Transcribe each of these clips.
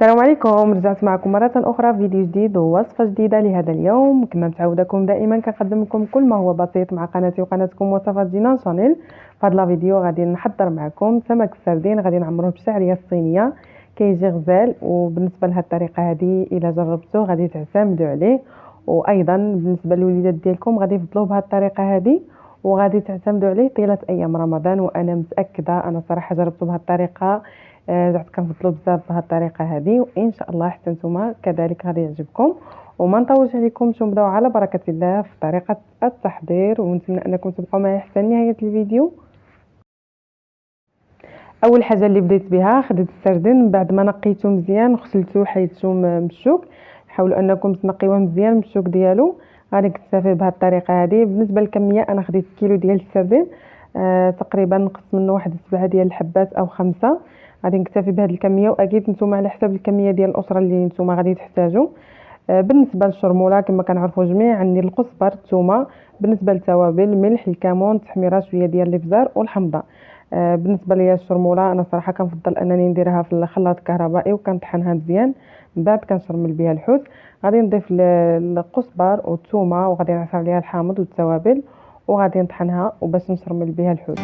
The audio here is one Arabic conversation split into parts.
السلام عليكم. رجعت معكم مرة أخرى في فيديو جديد ووصفة جديدة لهذا اليوم. كما متعودكم دائما كنقدم لكم كل ما هو بسيط مع قناتي وقناتكم وصفات جنان شانيل. في هذا الفيديو غادي نحضر معكم سمك السردين، غادي نعمروه بالشعرية الصينية، كيجي غزال. وبالنسبة لهذه الطريقة هذه إلا جربتوه غادي تعتمدوا عليه، وأيضا بالنسبة للوليدات ديالكم غادي يفضلوا بهذه الطريقة هذه وغادي تعتمدوا عليه طيلة أيام رمضان. وأنا متأكدة، أنا صراحة جربته بهذه الطريقة، زعما كنفضلوا بزاف بهذه الطريقه هذه، وان شاء الله حتى نتوما كذلك غادي يعجبكم. وما نطولش عليكم، نبداو على بركه الله في طريقه التحضير، ونتمنى انكم تبقوا معي حتى نهايه الفيديو. اول حاجه اللي بديت بها، خديت السردين بعد ما نقيته مزيان وغسلته حيدته من الشوك. حاولوا انكم تنقيوه مزيان من الشوك ديالو. غادي نكتفي بهذه الطريقه هذه. بالنسبه للكميه، انا خديت كيلو ديال السردين، تقريبا نقص منه واحد 7 ديال الحبات او 5. غادي نكتفي بهذه الكميه، واكيد نتوما على حسب الكميه ديال الاسره اللي نتوما غادي تحتاجوا. بالنسبه للشرموله كما كنعرفوا جميع، عندي الكزبر، الثومه. بالنسبه للتوابل، الملح، الكمون، التحميره، شويه ديال الابزار والحمضه. بالنسبه ليا الشرموله انا صراحه كنفضل انني نديرها في الخلاط الكهربائي وكنطحنها مزيان، من بعد كنشرمل بها الحوت. غادي نضيف الكزبر والثومه، وغادي نعصر عليها الحامض والتوابل، وغادي نطحنها وباش نشرمل بها الحوت.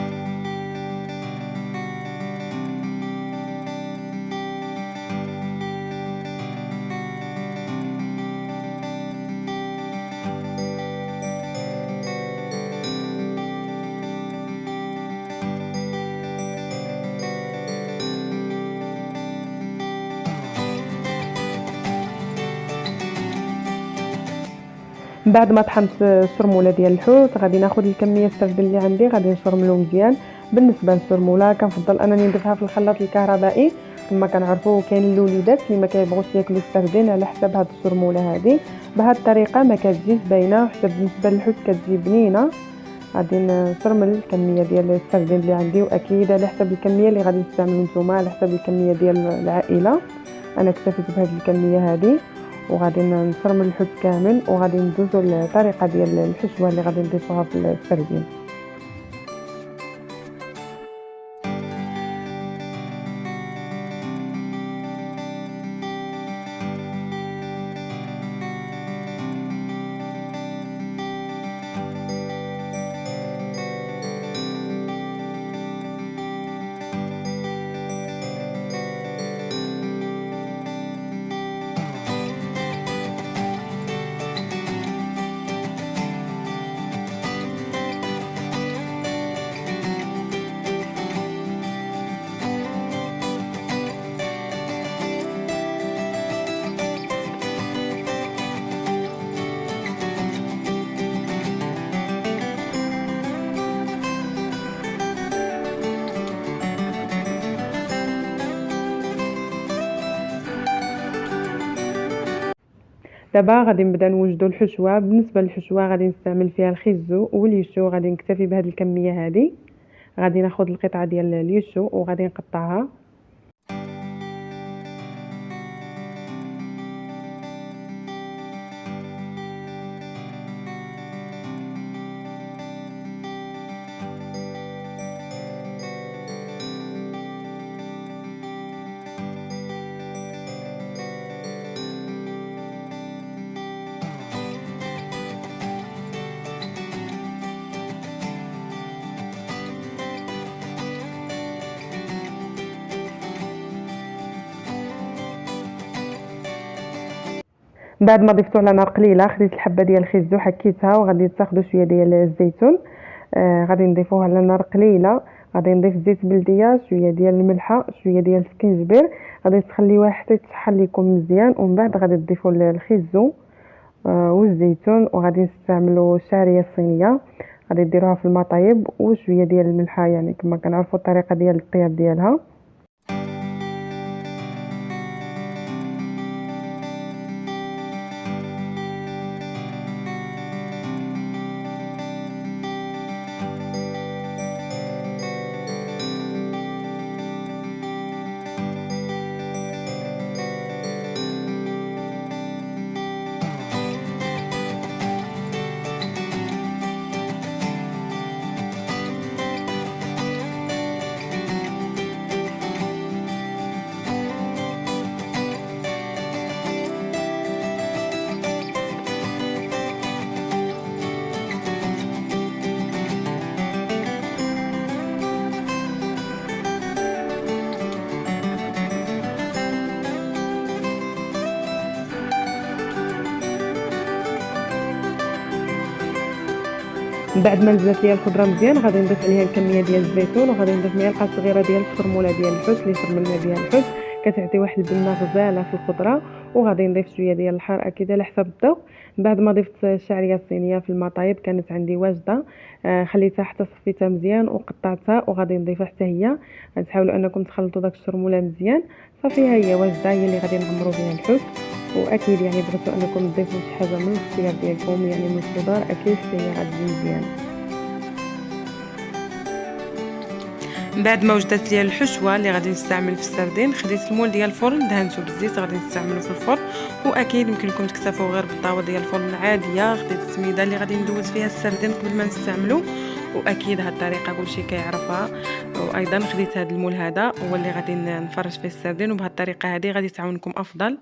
بعد ما طحنت الشرموله ديال الحوت، غادي ناخذ الكميه السردين اللي عندي، غادي نشرملو مزيان. بالنسبه للشرموله كنفضل انني نديرها في الخلاط الكهربائي. كما كنعرفوا كاين الوليدات اللي ما كيبغوش ياكلوا السردين على حساب هذه الشرموله هذه. بهذه الطريقه ما كتجيش باينه، حتى بالنسبه للحوت كتجي بنينه. غادي نشرمل الكميه ديال السردين اللي عندي، واكيد على حسب الكميه اللي غادي تستعملوا نتوما، على حسب الكميه ديال العائله. انا اكتفيت بهذه الكميه هذه، وغادي نفرمل الحوت كامل، وغادي ندوزو للطريقه ديال الحشوه اللي غادي نضيفوها في السردين. دابا غادي نبدا نوجدوا الحشوه. بالنسبه للحشوه غادي نستعمل فيها الخيزو واليوشو. غادي نكتفي بهذه الكميه هذه. غادي ناخذ القطعه ديال اليوشو وغادي نقطعها. بعد ما ضفتو على نار قليله، خديت الحبه ديال الخيزو حكيتها، وغادي تاخذوا شويه ديال الزيتون. غادي نضيفوه على نار قليله. غادي نضيف زيت بلديه، شويه ديال الملحه، شويه ديال السكينجبير. غادي تخليوها حتى يتشحن لكم مزيان، ومن بعد غادي تضيفوا الخيزو والزيتون. وغادي نستعملوا الشعريه الصينيه، غادي ديروها في الماء طايب وشويه ديال الملحه، يعني كما كنعرفوا الطريقه ديال الطياب ديالها. من بعد ما نزلت ليا الخضره مزيان غادي نضيف عليها الكميه ديال الزيتون، وغادي نضيف معلقه صغيره ديال الفرموله ديال الحوت اللي فرملنا بها الحوت، كتعطي واحد البنه غزاله في الخضره. وغادي نضيف شويه ديال الحار اكيد على حسب الذوق. بعد ما ضفت الشعريه الصينيه في الماء طايب كانت عندي واجده، خليتها حتى صفيتها مزيان وقطعتها وغادي نضيفها حتى هي. غتحاولوا انكم تخلطوا داك الشرموله مزيان. صافي ها هي واجده هي اللي غادي نعمروا بها الحوت. واكيد يعني بغيتوا انكم تضيفوا شي حاجه من الاختيار ديالكم، يعني من الخضار اكيد حتى هي غتجي مزيانه. من بعد ما وجدت ليا الحشوه اللي غادي نستعمل في السردين، خديت المول ديال الفرن دهنته بالزيت غادي نستعملو في الفرن. واكيد يمكن لكم تكتفوا غير بالطاوه ديال الفرن العاديه. خديت السميده اللي غادي ندوز فيها السردين قبل ما نستعملو، واكيد هاد الطريقه كلشي كيعرفها. وايضا خديت هاد المول هذا هو اللي غادي نفرش فيه السردين، وبهاد الطريقه هذه غادي تعاونكم افضل.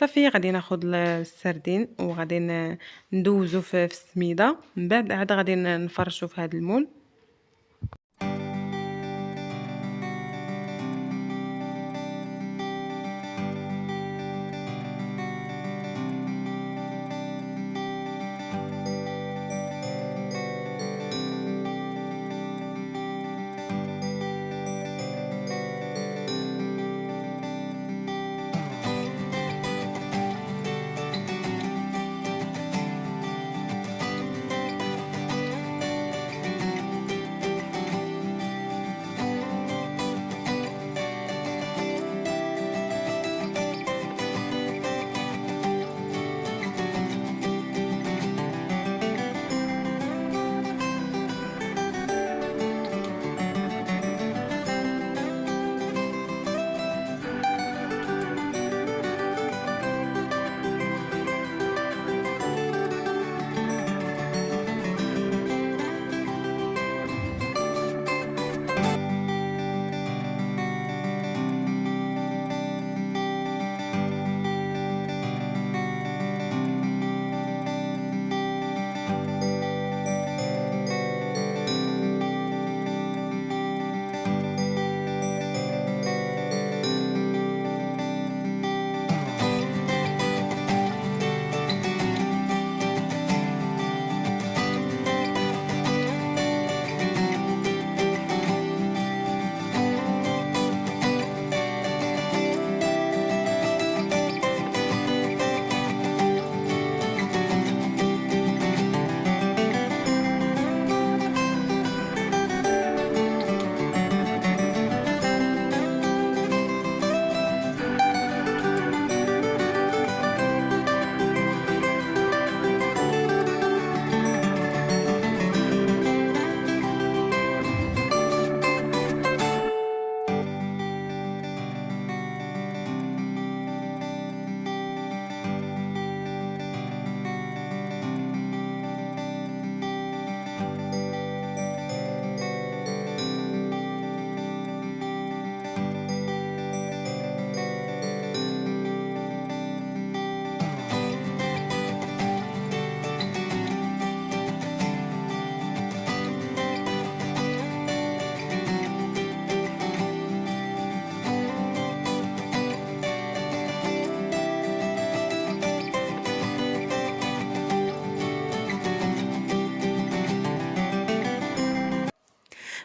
صافي غادي ناخذ السردين وغادي ندوزو في السميده، من بعد عاد غادي نفرشو في هاد المول.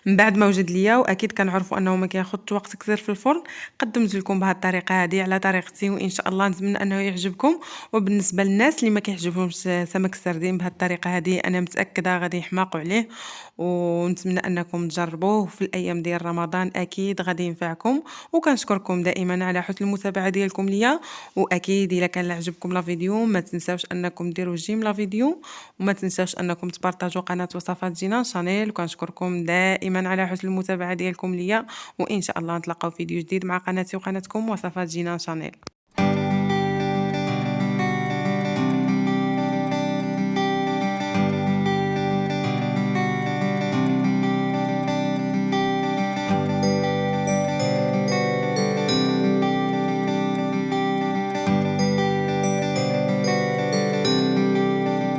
من بعد ما وجد ليا واكيد كنعرفوا انه ما كياخذش وقت كثير في الفرن، قدمت لكم بهذه الطريقه هذه على طريقتي، وان شاء الله نتمنى انه يعجبكم. وبالنسبه للناس اللي ما كيعجبهمش سمك السردين بهذه الطريقه هذه انا متاكده غادي يحماقوا عليه، ونتمنى انكم تجربوه في الايام ديال رمضان اكيد غادي ينفعكم. وكنشكركم دائما على حسن المتابعه ديالكم ليا. واكيد الا كان عجبكم لا فيديو ما تنساوش انكم ديروا جيم لا فيديو، وما تنساوش انكم تبارطاجوا قناه وصفات جينان شانيل. وكنشكركم دائما على حسن المتابعه ديالكم ليا، وان شاء الله نتلاقاو فيديو جديد مع قناتي وقناتكم وصفات جينان شانيل.